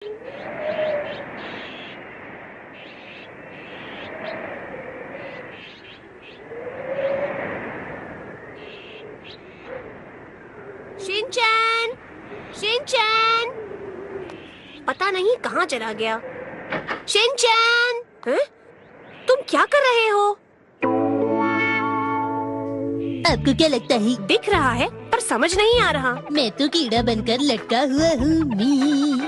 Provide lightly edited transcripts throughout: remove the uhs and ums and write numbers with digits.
Shinchan, Shinchan, पता नहीं कहाँ चला गया। शिनचैन, तुम क्या कर रहे हो? आपको क्या लगता है? दिख रहा है पर समझ नहीं आ रहा। मैं तो कीड़ा बनकर लटका हुआ हूँ।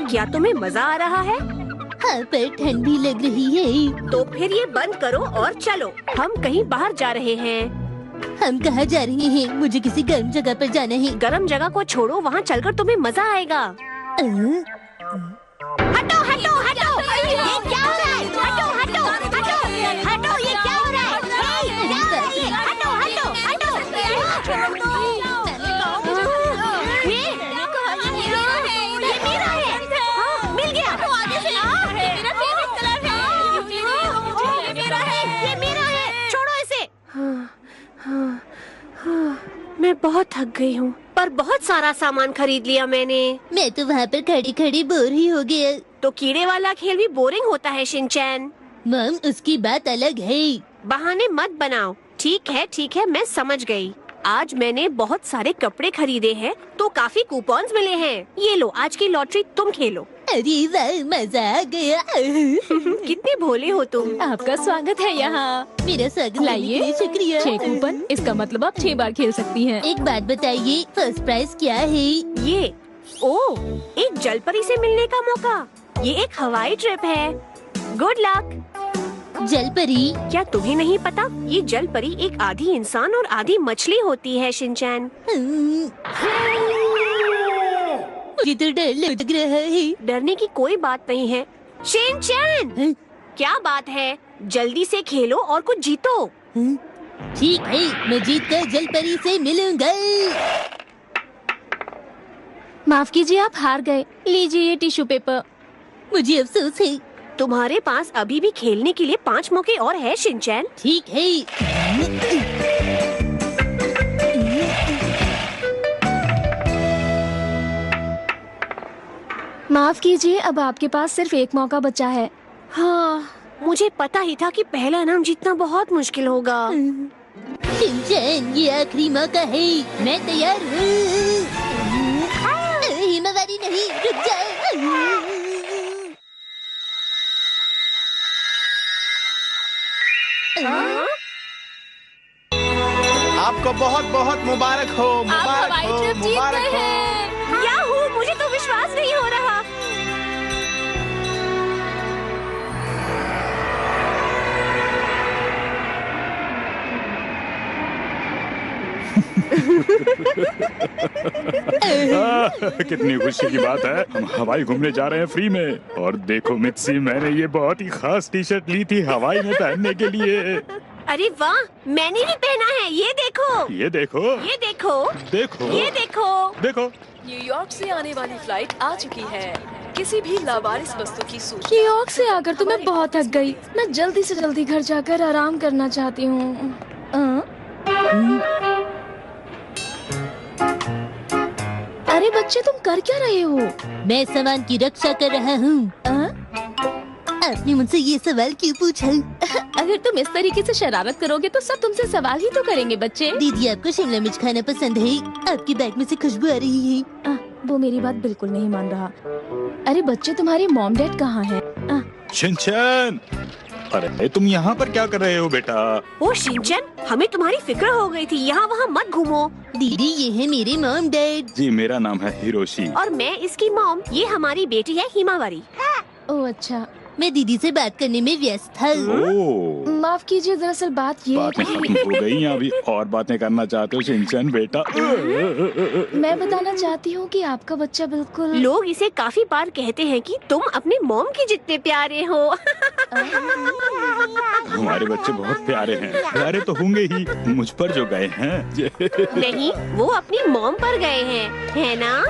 क्या तुम्हें मजा आ रहा है? हाँ, पर ठंड भी लग रही है। तो फिर ये बंद करो और चलो, हम कहीं बाहर जा रहे हैं। हम कहाँ जा रहे हैं? मुझे किसी गर्म जगह पर जाना है। गर्म जगह को छोड़ो, वहाँ चलकर तुम्हें मजा आएगा। हटो हटो हटो, ये क्या हो रहा है? हटो हटो हटो हटो, ये क्या हो रहा है? हटो हटो हटो, ये मेरा है। हाँ, मिल गया। मेरा फेवरेट कलर है। ये मेरा है। छोड़ो इसे। मैं बहुत थक गई हूँ, पर बहुत सारा सामान खरीद लिया मैंने। मैं तो वहाँ पर खड़ी खड़ी बोर ही हो गया। तो कीड़े वाला खेल भी बोरिंग होता है शिनचैन। मम, उसकी बात अलग है। बहाने मत बनाओ। ठीक है, मैं समझ गई। आज मैंने बहुत सारे कपड़े खरीदे हैं, तो काफी कूपन्स मिले हैं। ये लो, आज की लॉटरी तुम खेलो। अरे वाह, मजा आ गया। कितने भोले हो तुम। आपका स्वागत है यहाँ। मेरा स्वागत करने के लाइए लिए शुक्रिया। 6 कूपन, इसका मतलब आप 6 बार खेल सकती हैं। एक बात बताइए, फर्स्ट प्राइज क्या है? ये एक जलपरी से मिलने का मौका। ये एक हवाई ट्रिप है। Good luck. जलपरी? क्या तुम्हें नहीं पता? ये जलपरी एक आधी इंसान और आधी मछली होती है शिनचैन। मुझे तो डर लग रहा है। डरने की कोई बात नहीं है शिनचैन। क्या बात है? जल्दी से खेलो और कुछ जीतो। ठीक है, मैं जीत कर जलपरी से मिलूंगा। माफ कीजिए, आप हार गए। लीजिए ये टिश्यू पेपर। मुझे अफसोस है। तुम्हारे पास अभी भी खेलने के लिए 5 मौके और है शिनचैन। ठीक है। माफ कीजिए, अब आपके पास सिर्फ एक मौका बचा है। हाँ, मुझे पता ही था कि पहला इनाम जीतना बहुत मुश्किल होगा। शिनचैन, ये आखिरी मौका है। मैं तैयार हूँ। हिमावारी नहीं, रुक जाओ। आपको बहुत बहुत मुबारक हो, मुबारक हो, मुबारक हो। याहू, मुझे तो विश्वास नहीं हो रहा। कितनी खुशी की बात है। हम हवाई घूमने जा रहे हैं फ्री में। और देखो मित्सी, मैंने ये बहुत ही खास टी शर्ट ली थी हवाई में पहनने के लिए। अरे वाह, मैंने भी पहना है। ये देखो, ये देखो, ये देखो, देखो, ये देखो, देखो। न्यूयॉर्क से आने वाली फ्लाइट आ चुकी है। किसी भी लावारिस वस्तु की सूचना। न्यूयॉर्क से आकर तो मैं बहुत थक गई। मैं जल्दी से जल्दी घर जाकर आराम करना चाहती हूँ। अरे बच्चे, तुम कर क्या रहे हो? मैं सामान की रक्षा कर रहा हूँ। आपने मुझसे ये सवाल क्यों पूछा? अगर तुम इस तरीके से शरारत करोगे तो सब तुमसे सवाल ही तो करेंगे बच्चे। दीदी, आपको शिमला मिर्च खाना पसंद है? आपकी बैग में से खुशबू आ रही है। वो मेरी बात बिल्कुल नहीं मान रहा। अरे बच्चे, तुम्हारे मॉम डैड कहाँ हैं? शिनचैन, अरे तुम यहाँ पर क्या कर रहे हो बेटा? ओ शिनचैन, हमें तुम्हारी फिक्र हो गई थी। यहाँ वहाँ मत घूमो। दीदी, ये है मेरे मॉम डैड। जी, मेरा नाम है हिरोशी। और मैं इसकी मॉम। ये हमारी बेटी है हिमावारी। ओह अच्छा। मैं दीदी से बात करने में व्यस्त था। ओह, माफ कीजिए, दरअसल बात ये है बातें कि खत्म हो गई हैं। अभी और बातें करना चाहते हो शिनचैन बेटा? मैं बताना चाहती हूँ कि आपका बच्चा बिल्कुल। लोग इसे काफी बार कहते हैं कि तुम अपने मॉम के जितने प्यारे हो। हमारे बच्चे बहुत प्यारे हैं। प्यारे तो होंगे ही, मुझ पर जो गए हैं। नहीं, वो अपनी मॉम पर गए हैं, है ना?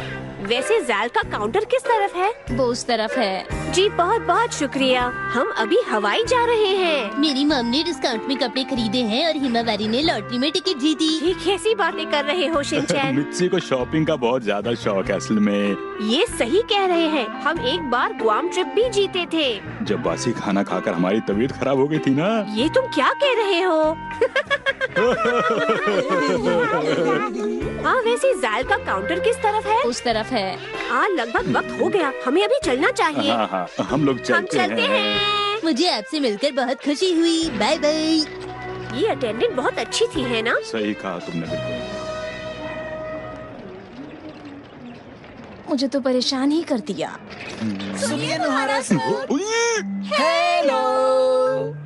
वैसे ज़ैल का काउंटर किस तरफ है? वो उस तरफ है। जी बहुत बहुत शुक्रिया। हम अभी हवाई जा रहे हैं। मेरी मॉम ने डिस्काउंट में कपड़े खरीदे हैं और हिमावारी ने लॉटरी में टिकट जीती। ये कैसी बातें कर रहे हो शिनचैन? मित्सी को शॉपिंग का बहुत ज्यादा शौक है असल में। ये सही कह रहे हैं। हम एक बार गुआम ट्रिप भी जीते थे। जब बासी खाना खाकर हमारी तबीयत खराब हो गई थी ना। ये तुम क्या कह रहे हो? हाँ, वैसे ज़ायल का काउंटर किस तरफ है? उस तरफ है। हाँ, लगभग वक्त हो गया। हमें अभी चलना चाहिए। हाँ हाँ, हम लोग चलते हैं। मुझे आपसे मिलकर बहुत खुशी हुई। Bye bye. ये अटेंडेंट बहुत अच्छी थी, है ना? सही कहा तुमने, बिल्कुल। मुझे तो परेशान ही कर दिया। सुनिए नुहारा सर। हेलो।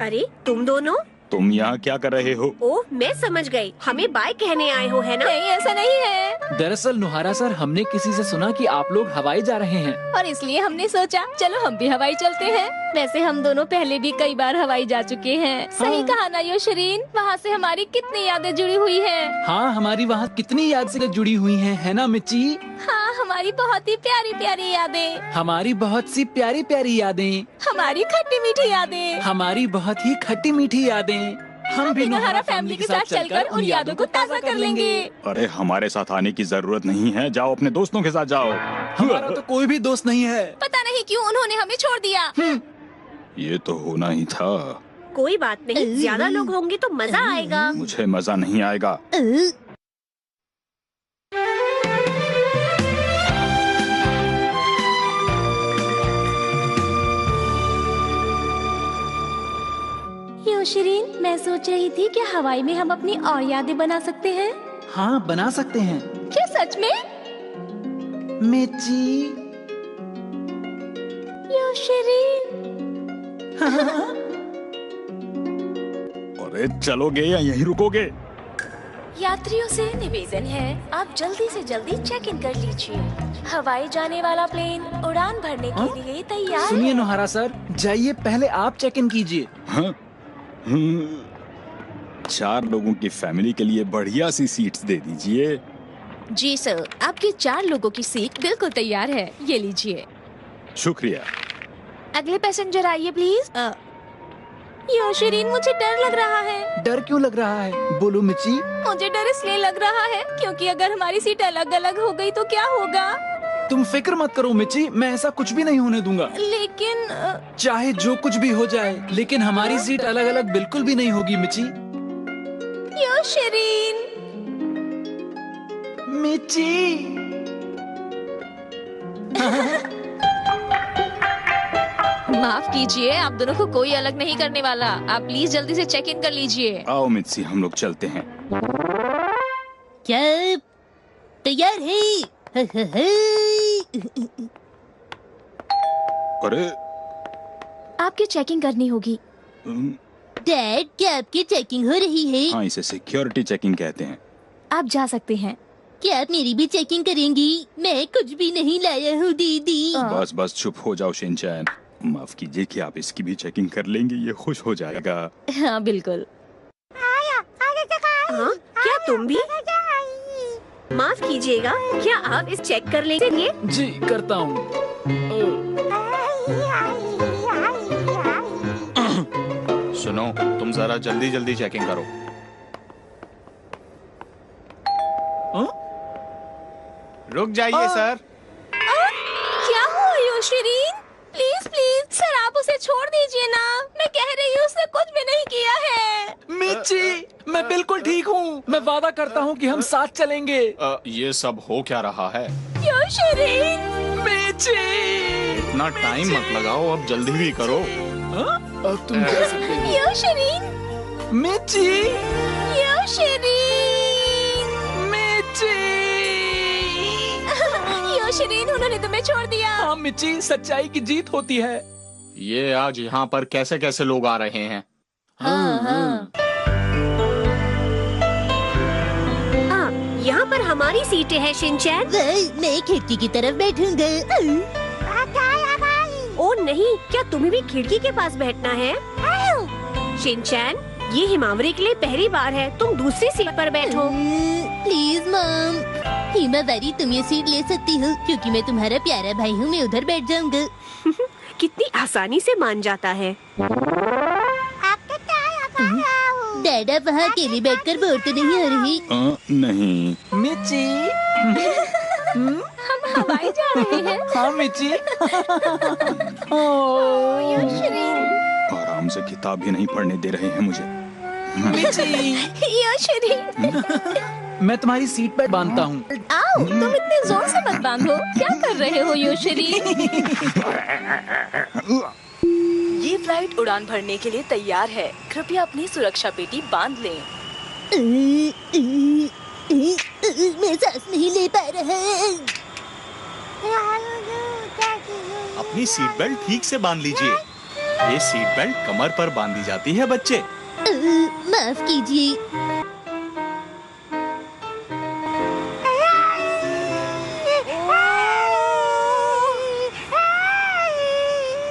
अरे तुम दोनों? तुम यहाँ क्या कर रहे हो? ओह, मैं समझ गई। हमें बाय कहने आए हो, है ना? नहीं, ऐसा नहीं है। दरअसल नुहारा सर, हमने किसी से सुना कि आप लोग हवाई जा रहे हैं। और इसलिए हमने सोचा चलो हम भी हवाई चलते हैं। वैसे हम दोनों पहले भी कई बार हवाई जा चुके हैं। सही कहा ना योशरीन? वहाँ से हमारी कितनी यादें जुड़ी हुई हैं। हाँ, हमारी वहाँ कितनी याद से जुड़ी हुई हैं, है ना मिर्ची? हाँ, हमारी बहुत ही प्यारी प्यारी यादें। हमारी बहुत सी प्यारी प्यारी यादें। हमारी खट्टी मीठी यादें। हमारी बहुत ही खट्टी मीठी यादें। हम भी नुहारा फैमिली के साथ चलकर उन यादों को ताज़ा कर लेंगे। अरे हमारे साथ आने की जरूरत नहीं है। जाओ अपने दोस्तों के साथ जाओ। हमारा तो कोई भी दोस्त नहीं है। पता नहीं क्यों उन्होंने हमें छोड़ दिया। ये तो होना ही था। कोई बात नहीं, ज्यादा लोग होंगे तो मजा आएगा। मुझे मजा नहीं आएगा। योशरीन, मैं सोच रही थी कि हवाई में हम अपनी और यादें बना सकते हैं। हाँ, बना सकते हैं। क्या सच में? मिर्ची। योशरीन। अरे चलोगे या यहीं रुकोगे? यात्रियों से निवेदन है, आप जल्दी से जल्दी चेक इन कर लीजिए। हवाई जाने वाला प्लेन उड़ान भरने के लिए तैयार सुनिए है। नुहारा सर, जाइए पहले आप चेक इन कीजिए। हाँ? 4 लोगों की फैमिली के लिए बढ़िया सी सीट्स दे दीजिए। जी सर, आपकी 4 लोगों की सीट बिल्कुल तैयार है। ये लीजिए। शुक्रिया। अगले पैसेंजर आइए प्लीज। योशरीन, मुझे डर लग रहा है। डर क्यों लग रहा है? बोलो मिर्ची। मुझे डर इसलिए लग रहा है क्योंकि अगर हमारी सीट अलग अलग हो गई तो क्या होगा? तुम फिक्र मत करो मिर्ची, मैं ऐसा कुछ भी नहीं होने दूंगा। लेकिन चाहे जो कुछ भी हो जाए, लेकिन हमारी सीट अलग अलग बिल्कुल भी नहीं होगी मिर्ची। योशरीन। मिर्ची। माफ कीजिए, आप दोनों को कोई अलग नहीं करने वाला। आप प्लीज जल्दी से चेक इन कर लीजिए। आओ मित्सी, हम लोग चलते हैं। क्या तैयार है? अरे आपकी चेकिंग करनी होगी। डैड, क्या आपकी चेकिंग हो रही है? हाँ, इसे सिक्योरिटी चेकिंग कहते हैं। आप जा सकते हैं। क्या आप मेरी भी चेकिंग करेंगी? मैं कुछ भी नहीं लाया हूँ दीदी। बस बस चुप हो जाओ शिनचैन। माफ कीजिए कि आप इसकी भी चेकिंग कर लेंगे, ये खुश हो जाएगा। हाँ बिल्कुल। हाँ, क्या तुम भी? माफ कीजिएगा, क्या आप इस चेक कर लेंगे? जी करता हूँ। सुनो, तुम जरा जल्दी जल्दी चेकिंग करो। रुक जाइए सर। क्या हुआ योशरीन? प्लीज प्लीज सर, आप उसे छोड़ दीजिए ना। मैं कह रही हूँ उसने कुछ भी नहीं किया है। मिर्ची, मैं बिल्कुल ठीक हूँ। मैं वादा करता हूँ कि हम साथ चलेंगे। ये सब हो क्या रहा है? योशरीन। मिर्ची। इतना टाइम मत लगाओ, अब जल्दी भी करो। अब तुम जा सकते हो। योशरीन। मिर्ची। योशरीन। मिर्ची। योशरीन, उन्होंने तुम्हें छोड़ दिया। हाँ मिर्ची, सच्चाई की जीत होती है। ये आज यहाँ पर कैसे कैसे लोग आ रहे हैं? हाँ हाँ। हाँ, यहाँ पर हमारी सीटें हैं शिनचैन। मैं खिड़की की तरफ बैठूंगा। ओ नहीं, क्या तुम्हें भी खिड़की के पास बैठना है? शिनचैन, ये हिमावरी के लिए पहली बार है, तुम दूसरी सीट पर बैठो। प्लीज मॉम, हिमावरी तुम ये सीट ले सकती हो क्योंकि मैं तुम्हारा प्यारा भाई हूँ। मैं उधर बैठ जाऊंगा। कितनी आसानी से मान जाता है। डैड, आप वहाँ अकेले बैठकर बोर तो नहीं हो रही? नहीं। मिर्ची। हम हवाई जा रहे हैं। हाँ मिची। आराम से किताब भी नहीं पढ़ने दे रहे हैं मुझे। मिची, मैं तुम्हारी सीट पर बांधता हूँ। आओ, तुम इतने जोर से मत बांधो। क्या कर रहे हो योशरी? ये फ्लाइट उड़ान भरने के लिए तैयार है। कृपया अपनी सुरक्षा पेटी बांध लें। मैं सांस नहीं ले पा रहा। अपनी सीट बेल्ट ठीक से बांध लीजिए। ये सीट बेल्ट कमर पर बांधी जाती है बच्चे। माफ कीजिए।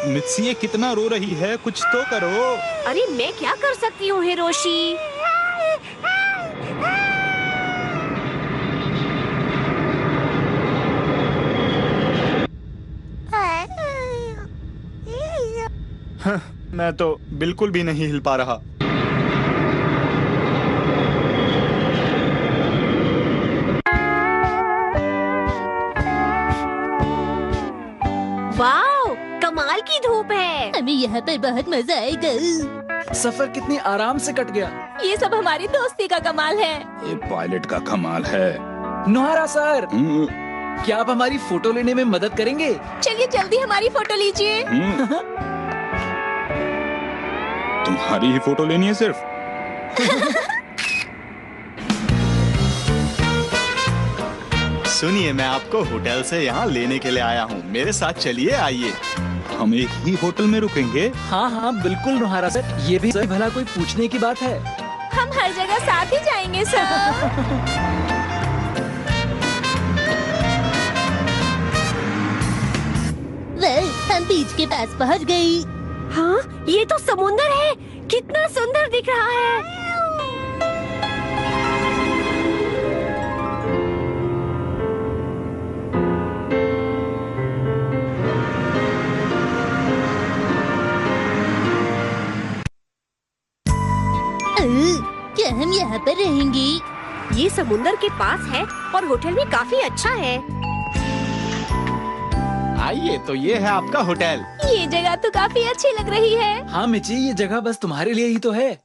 मित्सी ये कितना रो रही है, कुछ तो करो। अरे मैं क्या कर सकती हूँ हिरोशी? मैं तो बिल्कुल भी नहीं हिल पा रहा। वाओ, कमाल की धूप है। हमें यहाँ पर बहुत मजा आएगा। सफर कितनी आराम से कट गया। ये सब हमारी दोस्ती का कमाल है। ये पायलट का कमाल है। नोहरा सर, क्या आप हमारी फोटो लेने में मदद करेंगे? चलिए जल्दी हमारी फोटो लीजिए। तुम्हारी ही फोटो लेनी है सिर्फ? सुनिए, मैं आपको होटल से यहाँ लेने के लिए आया हूँ। मेरे साथ चलिए, आइए। हम एक ही होटल में रुकेंगे? हाँ हाँ बिल्कुल नोहरा सर, ये भी सर भला कोई पूछने की बात है। हम हर जगह साथ ही जाएंगे सर। हम बीच के पास पहुँच गई। हाँ, ये तो समुंदर है। कितना सुंदर दिख रहा है। क्या हम यहाँ पर रहेंगे? ये समुंदर के पास है और होटल भी काफी अच्छा है। आइए, तो ये है आपका होटल। ये जगह तो काफी अच्छी लग रही है। हाँ मिची, ये जगह बस तुम्हारे लिए ही तो है।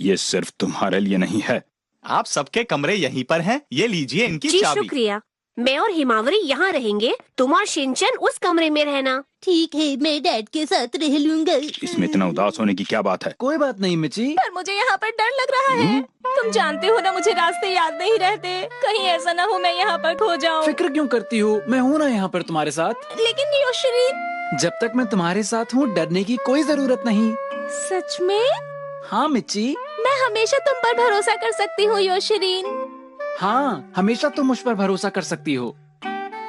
ये सिर्फ तुम्हारे लिए नहीं है। आप सबके कमरे यहीं पर हैं। ये लीजिए इनकी जी चाबी। शुक्रिया। मैं और हिमावरी यहाँ रहेंगे, तुम और शिनचैन उस कमरे में रहना। ठीक है, मैं डैड के साथ रह लूंगा। इसमें इतना उदास होने की क्या बात है? कोई बात नहीं मिची। पर मुझे यहाँ पर डर लग रहा है। तुम जानते हो ना, मुझे रास्ते याद नहीं रहते। कहीं ऐसा ना हो मैं यहाँ पर खो जाऊँ। फिक्र क्यों करती हो, मैं हूँ ना यहाँ पर तुम्हारे साथ। लेकिन योशरी, जब तक मैं तुम्हारे साथ हूँ डरने की कोई जरूरत नहीं। सच में? हाँ मिची। मैं हमेशा तुम पर भरोसा कर सकती हूँ योशरीन। हाँ, हमेशा तुम मुझ पर भरोसा कर सकती हो,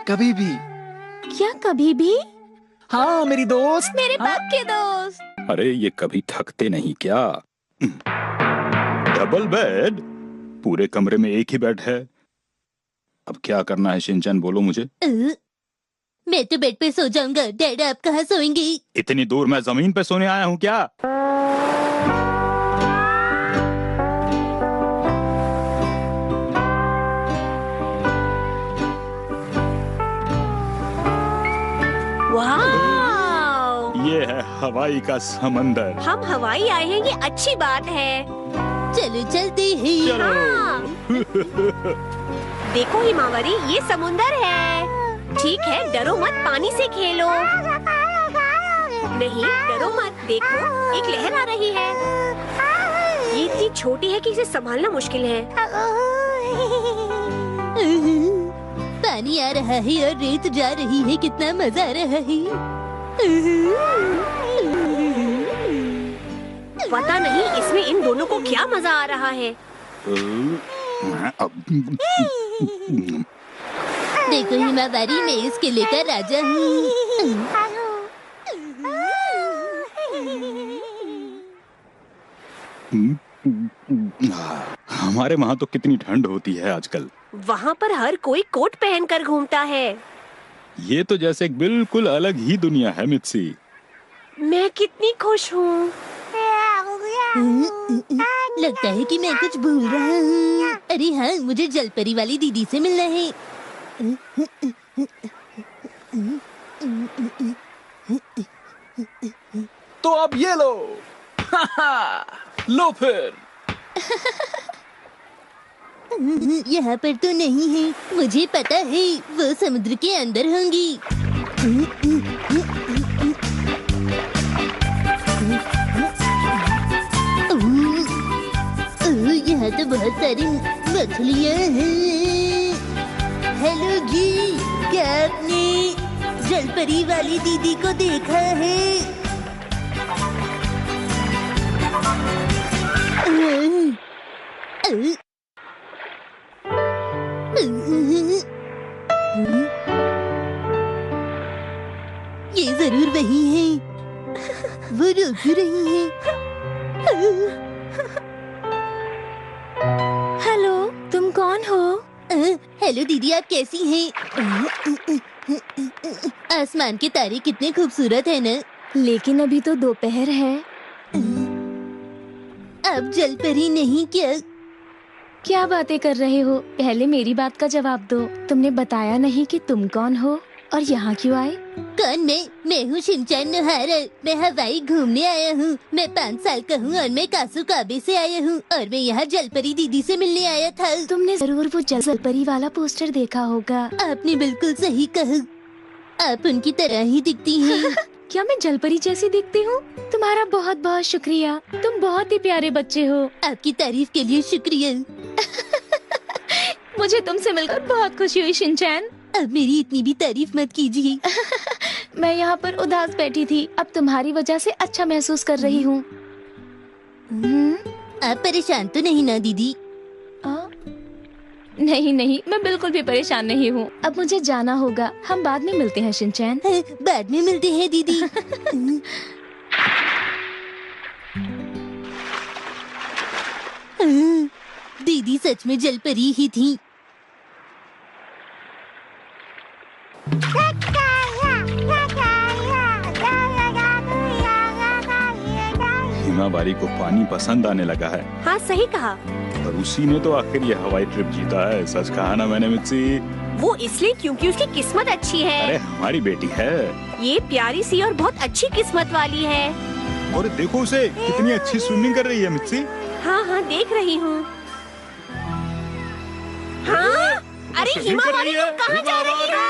कभी भी। क्या कभी भी? हाँ मेरी दोस्त। मेरे हाँ? पक्के दोस्त। अरे ये कभी थकते नहीं क्या? Double bed? पूरे कमरे में एक ही बेड है। अब क्या करना है शिनचैन, बोलो मुझे। मैं तो बेड पे सो जाऊंगा। डैड आप कहाँ सोएंगे? इतनी दूर मैं जमीन पे सोने आया हूँ क्या? वाह, ये है हवाई का समंदर। हम हवाई आए हैं, ये अच्छी बात है। चलो चलते हैं। हाँ। देखो हिमावरी, ये समुंदर है। ठीक है, डरो मत, पानी से खेलो। नहीं डरो मत, देखो एक लहर आ रही है। ये इतनी छोटी है कि इसे संभालना मुश्किल है। पानी आ रहा है और रेत जा रही है। कितना मजा आ रहा है। पता नहीं इसमें इन दोनों को क्या मजा आ रहा है। देखो हिमावरी, मैं इस किले का राजा हूँ। हमारे वहाँ तो कितनी ठंड होती है आजकल। वहाँ पर हर कोई कोट पहनकर घूमता है। ये तो जैसे एक बिल्कुल अलग ही दुनिया है मित्सी। मैं कितनी खुश हूँ। लगता है कि मैं कुछ भूल रहा हूँ। अरे हाँ, मुझे जलपरी वाली दीदी से मिलना है। तो अब ये लो। लो फिर। यहाँ पर तो नहीं है, मुझे पता है वो समुद्र के अंदर होंगी। यहाँ तो बहुत सारी मछलियाँ हैं। हेलो जी, क्या आपने जलपरी वाली दीदी को देखा है? ये जरूर वही है। वो रो क्यों रही है? हेलो, तुम कौन हो? हेलो दीदी, आप कैसी हैं? आसमान के तारे कितने खूबसूरत है ना। लेकिन अभी तो दोपहर है। आप जलपरी नहीं क्या? क्या बातें कर रहे हो? पहले मेरी बात का जवाब दो। तुमने बताया नहीं कि तुम कौन हो और यहाँ क्यों आए? कौन मैं हूँ शिनचैन नोहारा। मैं हवाई घूमने आया हूँ। मैं 5 साल का हूँ और मैं कासुकाबे से आया हूँ और मैं यहाँ जलपरी दीदी से मिलने आया था। तुमने जरूर वो जलपरी वाला पोस्टर देखा होगा। आपने बिल्कुल सही कहा, आप उनकी तरह ही दिखती हैं। क्या मैं जलपरी जैसी दिखती हूँ? तुम्हारा बहुत बहुत शुक्रिया। तुम बहुत ही प्यारे बच्चे हो। आपकी तारीफ के लिए शुक्रिया। मुझे तुमसे मिलकर बहुत खुशी हुई शिनचैन। अब मेरी इतनी भी तारीफ मत कीजिए। मैं यहाँ पर उदास बैठी थी, अब तुम्हारी वजह से अच्छा महसूस कर रही हूँ। आप परेशान तो नहीं ना दीदी? नहीं नहीं, मैं बिल्कुल भी परेशान नहीं हूँ। अब मुझे जाना होगा। हम बाद में मिलते हैं शिनचैन। बाद में मिलते हैं दीदी। दीदी सच में जलपरी ही थी। हिमावारी को पानी पसंद आने लगा है। हाँ सही कहा। और उसी ने तो आखिर ये हवाई ट्रिप जीता है। सच कहा ना मैंने मित्सी? वो इसलिए क्योंकि उसकी किस्मत अच्छी अरे है। हमारी बेटी है। ये प्यारी सी और बहुत अच्छी किस्मत वाली है। और देखो उसे, कितनी अच्छी स्विमिंग कर रही है मित्सी। हाँ हाँ, देख रही हूँ। हाँ? अरे हिमावारी, तुम कहाँ जा रही हो?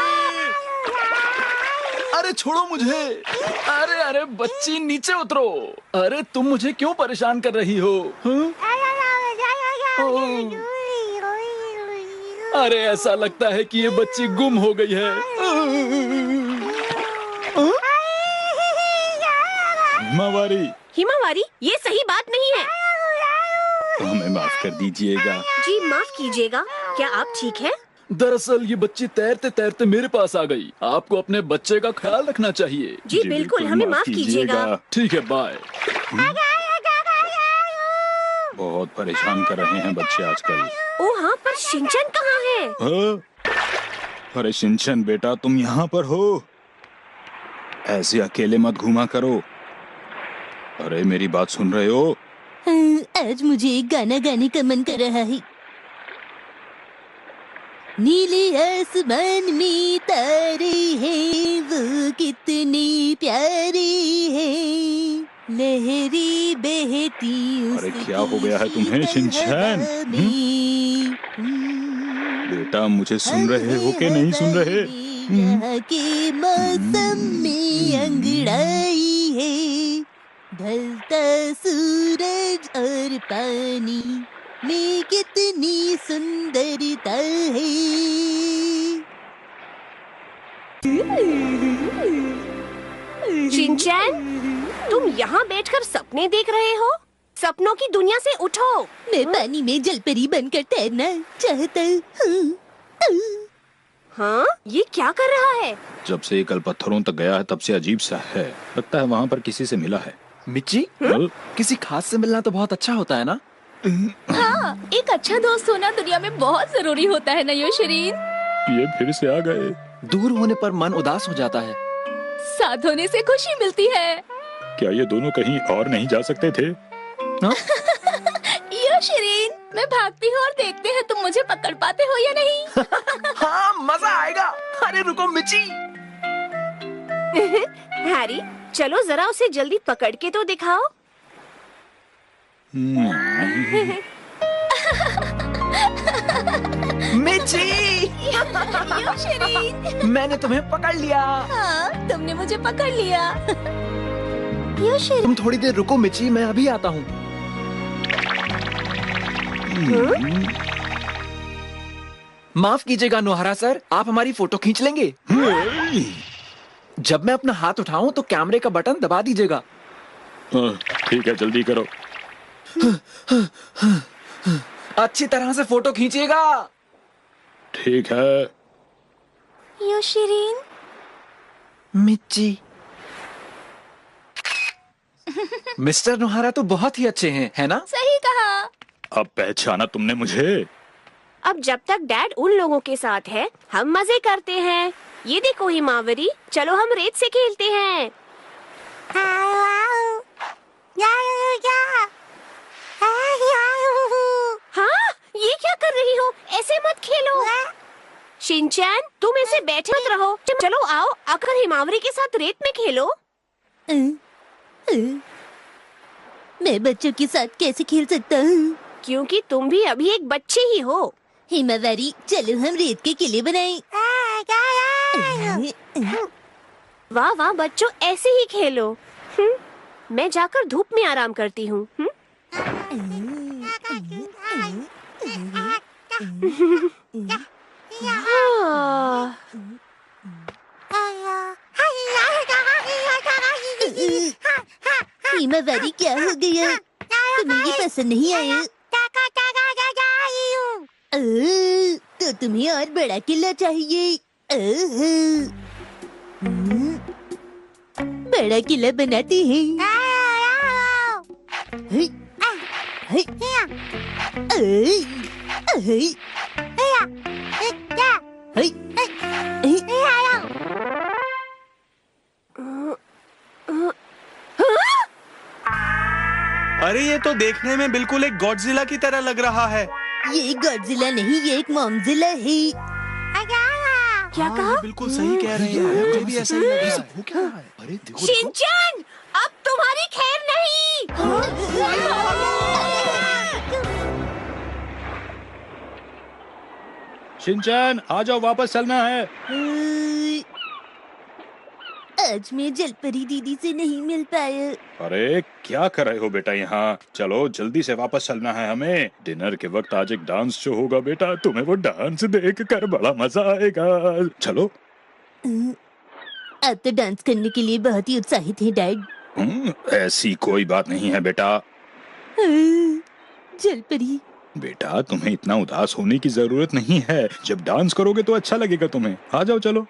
अरे छोड़ो मुझे। अरे अरे बच्ची, नीचे उतरो। अरे तुम मुझे क्यों परेशान कर रही हो? अरे ऐसा लगता है कि ये बच्ची गुम हो गई है। हिमावारी, हिमावारी, ये सही बात नहीं है। तो हमें माफ कर दीजिएगा। जी माफ कीजिएगा। क्या आप ठीक हैं? दरअसल ये बच्ची तैरते तैरते मेरे पास आ गई। आपको अपने बच्चे का ख्याल रखना चाहिए। जी बिल्कुल, हमें माफ कीजिएगा। ठीक है, बाय। बहुत परेशान कर रहे हैं बच्चे आजकल। ओ हाँ, पर शिनचैन कहाँ है? हाँ? अरे शिनचैन बेटा, तुम यहाँ पर हो? ऐसे अकेले मत घूमा करो। अरे मेरी बात सुन रहे हो? आज मुझे एक गाना गाने का मन कर रहा है। नीले आसमान में तारे हैं, वो कितने प्यारे हैं, लहरें बहती अरे क्या हो गया है तुम्हें शिनचैन? बेटा मुझे सुन रहे हो कि नहीं सुन रहे? यहाँ के मौसम में अंगड़ाई है, ढलता सूरज और पानी में कितनी सुंदरता है। शिनचैन, तुम यहाँ बैठकर सपने देख रहे हो? सपनों की दुनिया से उठो। मैं पानी में जलपरी बनकर तैरना चाहता हूँ। हाँ, ये क्या कर रहा है? जब से ये कल पत्थरों तक गया है तब से अजीब सा है। लगता है वहाँ पर किसी से मिला है। मिच्ची, किसी खास से मिलना तो बहुत अच्छा होता है ना? हाँ, एक अच्छा दोस्त होना दुनिया में बहुत जरूरी होता है ना यो शिरीन? ये फिर से आ गए। दूर होने पर मन उदास हो जाता है। साथ होने से खुशी मिलती है। क्या ये दोनों कहीं और नहीं जा सकते थे? यो शिरीन, मैं भागती हूँ और देखते हैं तुम मुझे पकड़ पाते हो या नहीं। हाँ, मजा आएगा। अरे रुको मिची। हैरी, चलो जरा उसे जल्दी पकड़ के तो दिखाओ। मिची, शरीन, मैंने तुम्हें पकड़ लिया। हाँ, तुमने मुझे पकड़ लिया। तुम थोड़ी देर रुको मिची, मैं अभी आता हूँ। माफ कीजिएगा नोहरा सर, आप हमारी फोटो खींच लेंगे? जब मैं अपना हाथ उठाऊं तो कैमरे का बटन दबा दीजिएगा। ठीक है, जल्दी करो। अच्छी तरह से फोटो खींचिएगा। ठीक है। यो शरीन, मिच्ची। मिस्टर नोहरा तो बहुत ही अच्छे हैं, है ना? सही कहा। अब पहचाना तुमने मुझे? अब जब तक डैड उन लोगों के साथ है, हम मजे करते हैं। ये देखो हिमावरी, चलो हम रेत से खेलते हैं। हाँ, ये क्या कर रही हो? ऐसे मत खेलो। शिनचैन, तुम ऐसे बैठे मत रहो। चलो आओ, आकर हिमावरी के साथ रेत में खेलो। मैं बच्चों के साथ कैसे खेल सकता हूँ? क्योंकि तुम भी अभी एक बच्चे ही हो। हिमावरी, चलो हम रेत के किले बनाएं। वाह वाह बच्चों, ऐसे ही खेलो। मैं जाकर धूप में आराम करती हूँ। हिमावरी, क्या हो गया? तुम्हें ये पसंद नहीं आया? तो तुम्हें और बड़ा किला चाहिए। बड़ा किला बनाते हैं। अरे ये तो देखने में बिल्कुल एक गॉडजिला की तरह लग रहा है। ये गॉडजिला नहीं, ये एक मॉमजिला है। क्या कहा? बिल्कुल सही कह रहे हैं, मुझे भी ऐसा ही लग रहा है। वो क्या है? अरे देखो, शिनचैन, अब तुम्हारी खैर नहीं। शिनचैन, आ जाओ, वापस चलना है। आज मैं जलपरी दीदी से नहीं मिल पाया। अरे क्या कर रहे हो बेटा यहाँ? चलो जल्दी से वापस चलना है हमें। डिनर के वक्त आज एक डांस शो होगा बेटा, तुम्हें वो डांस देखकर बड़ा मजा आएगा। चलो। आप तो डांस करने के लिए बहुत ही उत्साहित हैं डैड। ऐसी कोई बात नहीं है बेटा। जलपरी, बेटा तुम्हें इतना उदास होने की जरूरत नहीं है। जब डांस करोगे तो अच्छा लगेगा तुम्हें। आ जाओ चलो।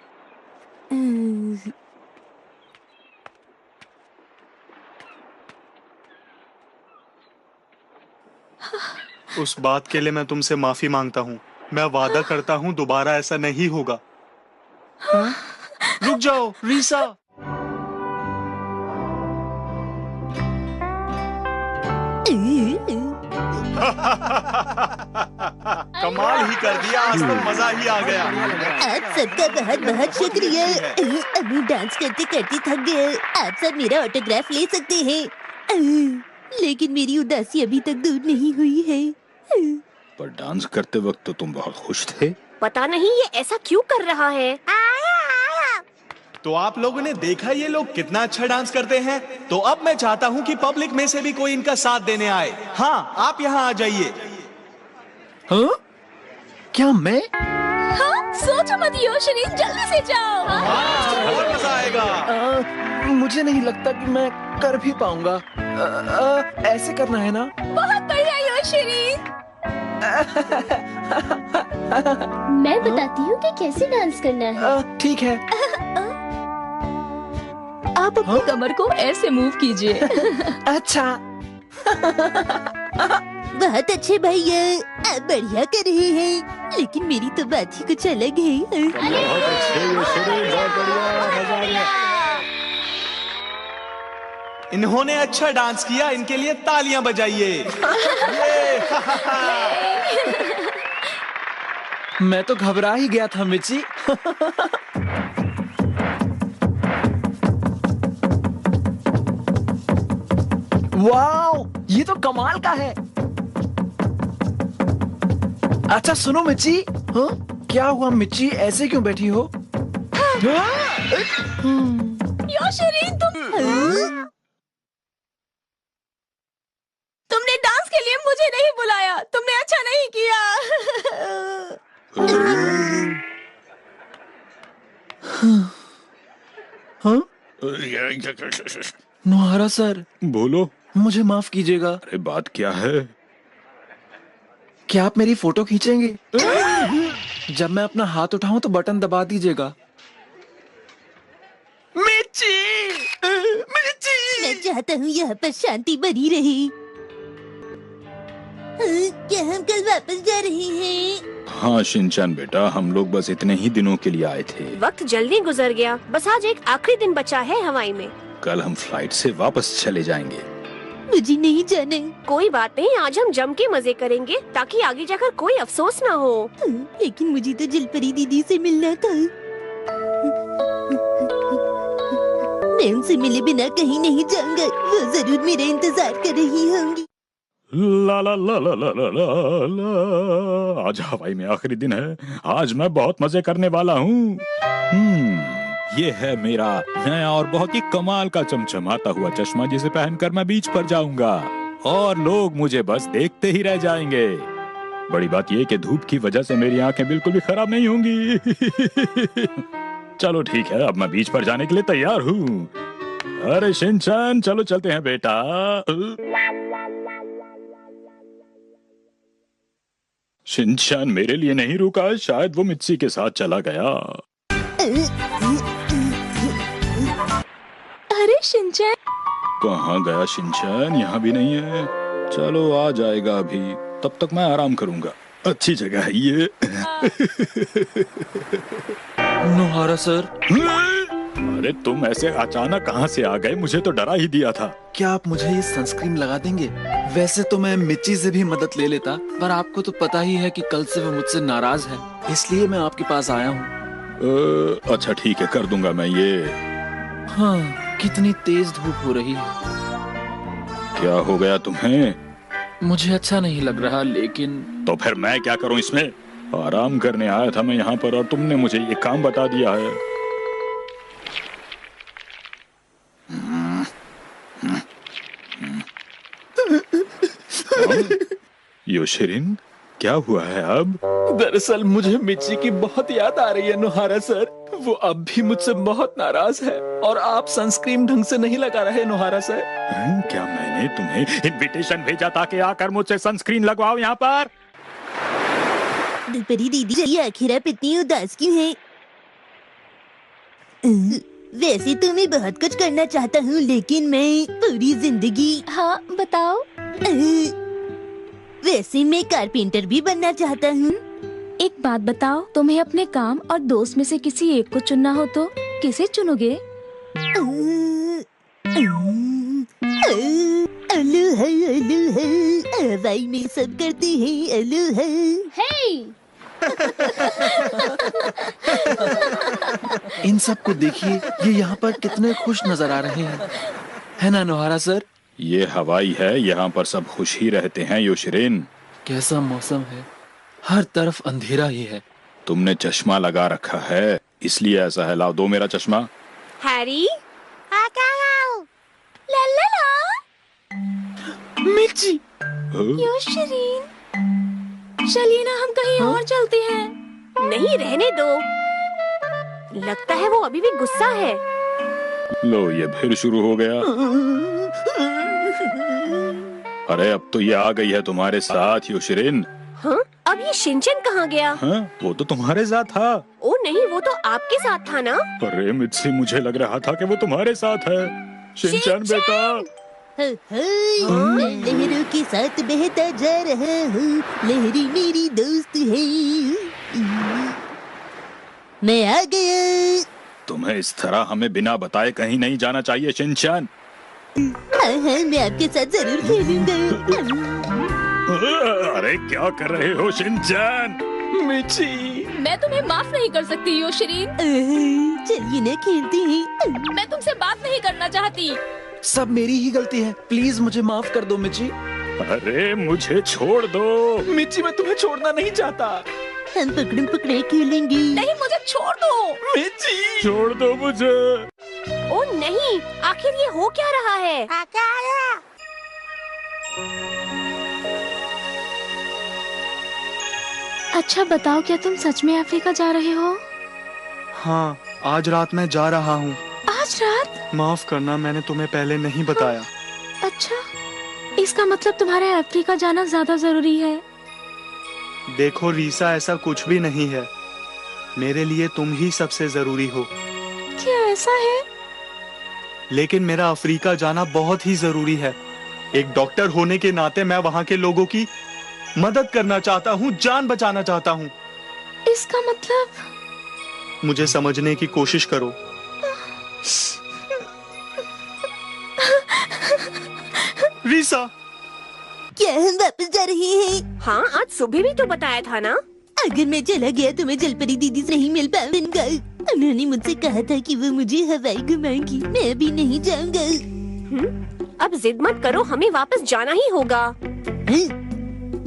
उस बात के लिए मैं तुमसे माफी मांगता हूँ। मैं वादा करता हूँ दोबारा ऐसा नहीं होगा। हाँ? रुक जाओ रीसा। कमाल ही कर दिया, आज तो मजा ही आ गया। आप सबका बहुत बहुत शुक्रिया। अभी डांस करते करते थक गए। आप सब मेरा ऑटोग्राफ ले सकते हैं। लेकिन मेरी उदासी अभी तक दूर नहीं हुई है। पर डांस करते वक्त तो तुम बहुत खुश थे। पता नहीं ये ऐसा क्यों कर रहा है। तो आप लोगों ने देखा ये लोग कितना अच्छा डांस करते हैं। तो अब मैं चाहता हूँ कि पब्लिक में से भी कोई इनका साथ देने आए। हाँ, आप यहाँ आ जाइए। हाँ? क्या मैं? हाँ, सोचो मत यो शरीन, जल्दी से जाओ। और मजा आएगा। मुझे नहीं लगता कि मैं कर भी पाऊंगा। ऐसे करना है ना? बहुत बढ़िया यो शरीन। मैं बताती हूँ कि कैसे डांस करना है। ठीक है। आप अपनी कमर को ऐसे मूव कीजिए। अच्छा। बहुत अच्छे भैया, आप बढ़िया कर रहे हैं। लेकिन मेरी तो बात ही कुछ अलग है। बहुत अच्छे, ये शरीर बहुत बढ़िया, मजा आ गया। इन्होंने अच्छा डांस किया, इनके लिए तालियां बजाइए। ये, मैं तो घबरा ही गया था मिर्ची। वाओ, ये तो कमाल का है। अच्छा सुनो मिर्ची, हाँ? क्या हुआ मिर्ची, ऐसे क्यों बैठी हो? योशरीन, तुमने डांस के लिए मुझे नहीं बुलाया, तुमने अच्छा नहीं किया। हाँ? नोहारा सर, बोलो। मुझे माफ कीजिएगा। अरे बात क्या है? क्या आप मेरी फोटो खींचेंगे? जब मैं अपना हाथ उठाऊं तो बटन दबा दीजिएगा। मिर्ची, मिर्ची। मैं चाहता हूँ यहाँ पर शांति बनी रहे। क्या हम कल वापस जा रहे हैं? हाँ शिनचैन बेटा, हम लोग बस इतने ही दिनों के लिए आए थे। वक्त जल्दी गुजर गया, बस आज एक आखिरी दिन बचा है हवाई में। कल हम फ्लाइट से वापस चले जाएंगे। मुझे नहीं जाना। कोई बात नहीं, आज हम जम के मजे करेंगे ताकि आगे जाकर कोई अफसोस ना हो। लेकिन मुझे तो जलपरी दीदी से मिलना था। मैं उनसे मिले बिना कहीं नहीं जाऊंगा, वो जरूर मेरा इंतजार कर रही होंगी। ला ला ला ला ला ला ला ला। आज हवाई में आखिरी दिन है, आज मैं बहुत मजे करने वाला हूँ। ये है मेरा नया और बहुत ही कमाल का चमचमाता हुआ चश्मा, जिसे पहनकर मैं बीच पर जाऊंगा और लोग मुझे बस देखते ही रह जाएंगे। बड़ी बात यह कि धूप की वजह से मेरी आंखें बिल्कुल भी खराब नहीं होंगी। चलो ठीक है, अब मैं बीच पर जाने के लिए तैयार हूँ। अरे शिनचैन, चलो चलते हैं बेटा। शिनचैन मेरे लिए नहीं रुका, शायद वो मित्सी के साथ चला गया। अरे शिनचैन, कहाँ गया शिनचैन? यहाँ भी नहीं है। चलो आ जाएगा अभी, तब तक मैं आराम करूंगा। अच्छी जगह है ये। नोहारा सर, अरे तुम ऐसे अचानक कहाँ से आ गए? मुझे तो डरा ही दिया था। क्या आप मुझे ये सनस्क्रीन लगा देंगे? वैसे तो मैं मिर्ची से भी मदद ले लेता, पर आपको तो पता ही है कि कल से वो मुझसे नाराज है, इसलिए मैं आपके पास आया हूँ। अच्छा ठीक है, कर दूंगा मैं ये। हाँ, कितनी तेज धूप हो रही है। क्या हो गया तुम्हें? मुझे अच्छा नहीं लग रहा, लेकिन तो फिर मैं क्या करूं इसमें? आराम करने आया था मैं यहाँ पर और तुमने मुझे ये काम बता दिया है। योशरीन, क्या हुआ है अब? दरअसल मुझे मिर्ची की बहुत याद आ रही है नोहारा सर। वो अब भी मुझसे बहुत नाराज है और आप सनस्क्रीन ढंग से नहीं लगा रहे नोहारा सर। क्या मैंने तुम्हें इनविटेशन भेजा था कि आकर मुझसे सनस्क्रीन लगवाओ यहाँ पर? दुपरी दीदी, ये आखिर आप इतनी उदास क्यों हैं? वैसे तो मैं बहुत कुछ करना चाहता हूँ, लेकिन मैं पूरी जिंदगी। हाँ बताओ। वैसे मैं कारपेंटर भी बनना चाहता हूँ। एक बात बताओ, तुम्हें अपने काम और दोस्त में से किसी एक को चुनना हो तो किसे चुनोगे? हवाई में सब करते हैं अलोहा। इन सब को देखिए, ये यहाँ पर कितने खुश नजर आ रहे हैं, है ना नोहारा सर? ये हवाई है, यहाँ पर सब खुश ही रहते हैं योशरीन। कैसा मौसम है, हर तरफ अंधेरा ही है। तुमने चश्मा लगा रखा है, इसलिए ऐसा है। लाओ, दो मेरा चश्मा। हैरी, मिर्ची, योशरीन, चलिए ना हम कहीं और चलते हैं। नहीं रहने दो, लगता है वो अभी भी गुस्सा है। लो, ये फिर शुरू हो गया। अरे अब तो ये आ गई है तुम्हारे साथ योशरीन। हाँ? अब ये शिनचैन कहाँ गया? हाँ, वो तो तुम्हारे साथ था। ओ नहीं, वो तो आपके साथ था ना। अरे मिर्ची, मुझे लग रहा था कि वो तुम्हारे साथ है। शिनचैन बेटा, मैं लहरों के साथ बहता जा रहा हूँ, लहरी मेरी दोस्त है। मैं आ गया। तुम्हें इस तरह हमें बिना बताए कहीं नहीं जाना चाहिए शिनचैन। हाँ हाँ, मैं आपके साथ जरूर खेलूंगा। अरे क्या कर रहे हो शिनचैन? मिची, मैं तुम्हें माफ नहीं कर सकती योशरीन। चलिए ना खेलते हैं। मैं तुमसे बात नहीं करना चाहती। सब मेरी ही गलती है, प्लीज मुझे माफ कर दो मिची। अरे मुझे छोड़ दो। मिची, मैं तुम्हें छोड़ना नहीं चाहता। हम पकड़म पकड़ाई खेलेंगे। नहीं, मुझे छोड़ दो। मिची, छोड़ दो मुझे। ओ नहीं, आखिर ये हो क्या रहा है? अच्छा बताओ, क्या तुम सच में अफ्रीका जा रहे हो? हाँ, आज रात मैं जा रहा हूँ। आज रात? माफ करना, मैंने तुम्हें पहले नहीं बताया। अच्छा, इसका मतलब तुम्हारे अफ्रीका जाना ज्यादा जरूरी है। देखो रीसा, ऐसा कुछ भी नहीं है। मेरे लिए तुम ही सबसे जरूरी हो। क्या ऐसा है? लेकिन मेरा अफ्रीका जाना बहुत ही जरूरी है। एक डॉक्टर होने के नाते मैं वहाँ के लोगों की मदद करना चाहता हूँ, जान बचाना चाहता हूँ। इसका मतलब? मुझे समझने की कोशिश करो। रीसा, क्या हम वापस जा रहे हैं? हाँ, आज सुबह भी तो बताया था ना। अगर मैं चला गया तो मैं जलपरी दीदी से नहीं मिल पाऊंगा। उन्होंने मुझसे कहा था कि वो मुझे हवाई घुमाएंगी। मैं अभी नहीं जाऊंगा। अब जिद मत करो, हमें वापस जाना ही होगा।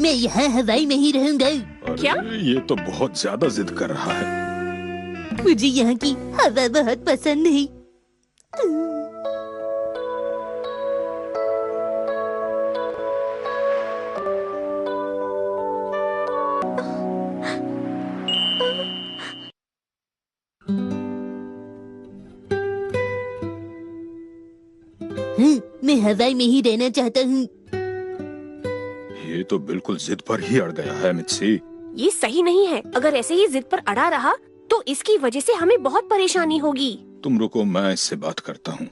मैं यहाँ हवाई में ही रहूंगा। क्या? ये तो बहुत ज्यादा जिद कर रहा है। मुझे यहाँ की हवा बहुत पसंद है। मैं हवाई में ही रहना चाहता हूँ। ये तो बिल्कुल जिद पर ही अड़ गया है मित्सी। ये सही नहीं है। अगर ऐसे ही जिद पर अड़ा रहा तो इसकी वजह से हमें बहुत परेशानी होगी। तुम रुको, मैं इससे बात करता हूँ।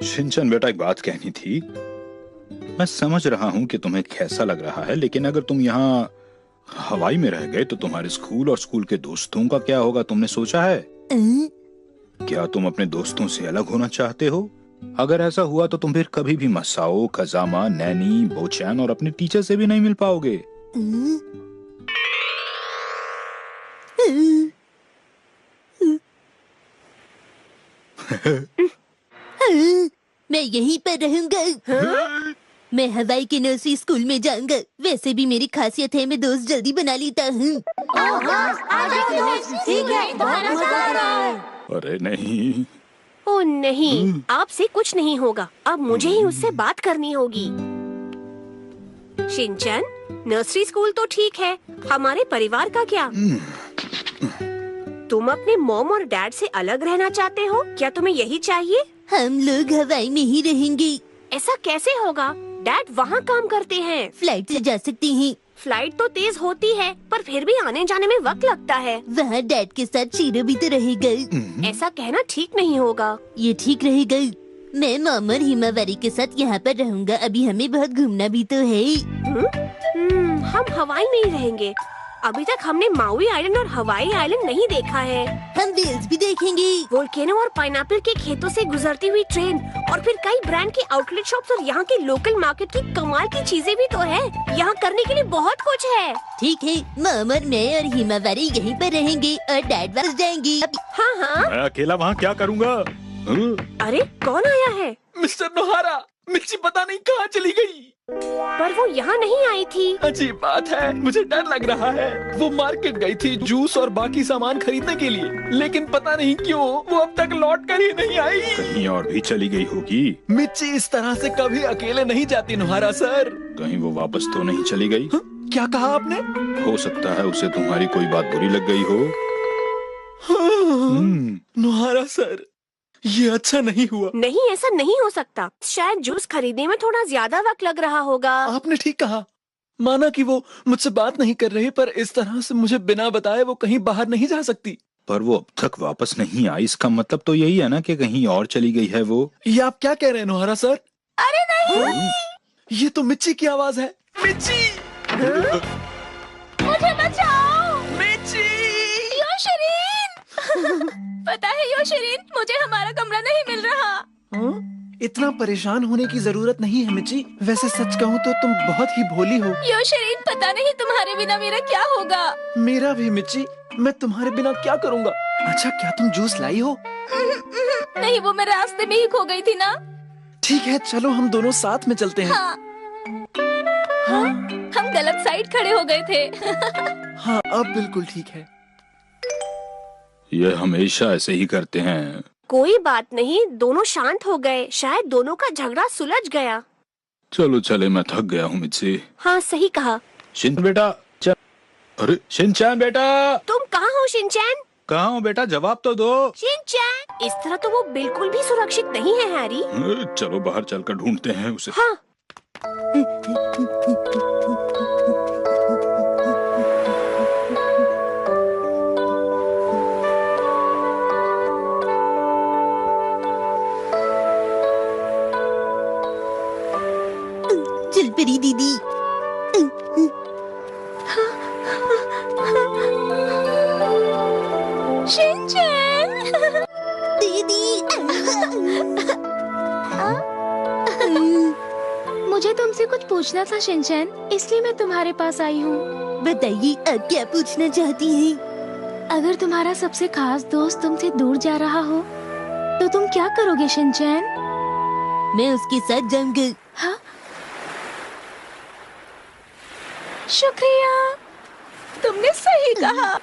शिनचैन बेटा, एक बात कहनी थी। मैं समझ रहा हूँ कि तुम्हें कैसा लग रहा है, लेकिन अगर तुम यहाँ हवाई में रह गए तो तुम्हारे स्कूल और स्कूल के दोस्तों का क्या होगा? तुमने सोचा है? क्या तुम अपने दोस्तों से अलग होना चाहते हो? अगर ऐसा हुआ तो तुम फिर कभी भी मसाओ, खजामा, नैनी, बोचैन और अपने टीचर से भी नहीं मिल पाओगे। मैं यहीं पर रहूंगा। मैं हवाई के नर्सरी स्कूल में जाऊंगा। वैसे भी मेरी खासियत है, मैं दोस्त जल्दी बना लेता हूँ। अरे नहीं। ओ नहीं, आपसे कुछ नहीं होगा। अब मुझे ही उससे बात करनी होगी। शिनचैन, नर्सरी स्कूल तो ठीक है, हमारे परिवार का क्या? तुम अपने मॉम और डैड से अलग रहना चाहते हो? क्या तुम्हें यही चाहिए? हम लोग हवाई में ही रहेंगे। ऐसा कैसे होगा? डैड वहाँ काम करते हैं। फ्लाइट से जा सकते हैं। फ्लाइट तो तेज होती है, पर फिर भी आने जाने में वक्त लगता है। वहाँ डैड के साथ शीरो भी तो रहेगा। ऐसा कहना ठीक नहीं होगा। ये ठीक रहेगा। मैं मॉम और हिमावरी के साथ यहाँ पर रहूँगा। अभी हमें बहुत घूमना भी तो है। हम हवाई में ही रहेंगे। अभी तक हमने माउई आइलैंड और हवाई आइलैंड नहीं देखा है। हम वेल्स भी देखेंगे। वोल्केनो और पाइनएप्पल के खेतों से गुजरती हुई ट्रेन और फिर कई ब्रांड के आउटलेट शॉप्स और यहाँ के लोकल मार्केट की कमाल की चीजें भी तो है। यहाँ करने के लिए बहुत कुछ है। ठीक है, मॉम और मैं और हिमावरी यहीं पर रहेंगे और डैड वापस जाएंगे। हाँ हाँ। मैं अकेला वहाँ क्या करूँगा? अरे कौन आया है? मिस्टर नोहारा, मिर्ची पता नहीं कहाँ चली गई। पर वो यहाँ नहीं आई थी। अजीब बात है, मुझे डर लग रहा है। वो मार्केट गई थी जूस और बाकी सामान खरीदने के लिए, लेकिन पता नहीं क्यों वो अब तक लौट कर ही नहीं आई। कहीं और भी चली गई होगी। मिर्ची इस तरह से कभी अकेले नहीं जाती नोहारा सर। कहीं वो वापस तो नहीं चली गई? क्या कहा आपने? हो सकता है उसे तुम्हारी कोई बात बुरी लग गई हो। नोहारा सर, ये अच्छा नहीं हुआ। नहीं, ऐसा नहीं हो सकता। शायद जूस खरीदने में थोड़ा ज्यादा वक्त लग रहा होगा। आपने ठीक कहा। माना कि वो मुझसे बात नहीं कर रही, पर इस तरह से मुझे बिना बताए वो कहीं बाहर नहीं जा सकती। पर वो अब तक वापस नहीं आई, इसका मतलब तो यही है ना कि कहीं और चली गई है वो। ये आप क्या कह रहे हैं नोहारा सर? अरे नहीं, ये तो मिर्ची की आवाज है। मिर्ची, मुझे बचाओ। मिर्ची। योशरीन। पता है योशरीन, मुझे हमारा कमरा नहीं मिल रहा। इतना परेशान होने की जरूरत नहीं है मिची। वैसे सच कहूँ तो तुम बहुत ही भोली हो। योशरीन, पता नहीं तुम्हारे बिना मेरा क्या होगा। मेरा भी मिची, मैं तुम्हारे बिना क्या करूँगा। अच्छा, क्या तुम जूस लाई हो? नहीं, वो मैं रास्ते में ही खो गई थी ना। ठीक है, चलो हम दोनों साथ में चलते हैं। हाँ, हम गलत साइड खड़े हो गए थे। हाँ, अब बिल्कुल ठीक है। ये हमेशा ऐसे ही करते हैं। कोई बात नहीं, दोनों शांत हो गए। शायद दोनों का झगड़ा सुलझ गया। चलो चले, मैं थक गया हूँ मिची। हाँ, सही कहा। शिन बेटा, अरे शिनचैन बेटा, तुम कहाँ हो शिनचैन? कहाँ हो बेटा, जवाब तो दो। शिनचैन, इस तरह तो वो बिल्कुल भी सुरक्षित नहीं है हैरी। चलो बाहर चलकर ढूंढते हैं उसे। हाँ। चल परी दीदी। शिनचैन, दीदी। मुझे तुमसे कुछ पूछना था शिनचैन, इसलिए मैं तुम्हारे पास आई हूँ। बताइए, आप क्या पूछना चाहती हैं? अगर तुम्हारा सबसे खास दोस्त तुमसे दूर जा रहा हो तो तुम क्या करोगे शिनचैन? मैं उसके साथ जाऊंगा। हाँ? शुक्रिया, तुमने सही कहा।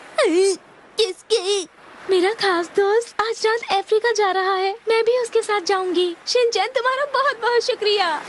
किसके? मेरा खास दोस्त आज रात अफ्रीका जा रहा है, मैं भी उसके साथ जाऊंगी। शिनचैन, तुम्हारा बहुत बहुत शुक्रिया।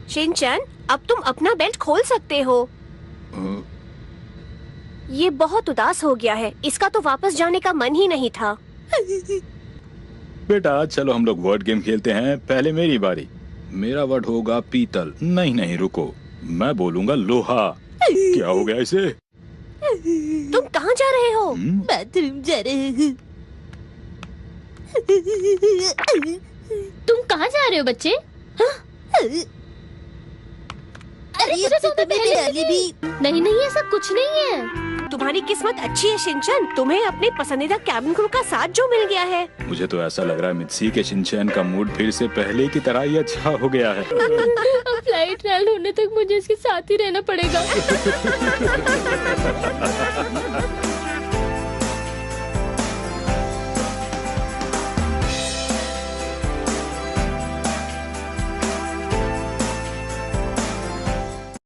शिनचैन, अब तुम अपना बेल्ट खोल सकते हो। ये बहुत उदास हो गया है। इसका तो वापस जाने का मन ही नहीं था। बेटा चलो हम लोग वर्ड गेम खेलते हैं। पहले मेरी बारी। मेरा वर्ड होगा पीतल। नहीं नहीं रुको, मैं बोलूंगा लोहा। क्या हो गया इसे? तुम कहाँ जा रहे हो? बाथरूम जा रहे हैं। तुम कहाँ जा रहे हो बच्चे? अरे मुझे तो तुम्हें पहले भी। नहीं नहीं, ऐसा कुछ नहीं है। तुम्हारी किस्मत अच्छी है शिनचैन, तुम्हें अपने पसंदीदा कैबिन क्रू का साथ जो मिल गया है। मुझे तो ऐसा लग रहा है मित्सी के शिनचैन का मूड फिर से पहले की तरह ही अच्छा हो गया है। अब फ्लाइट लैंड होने तक मुझे इसके साथ ही रहना पड़ेगा।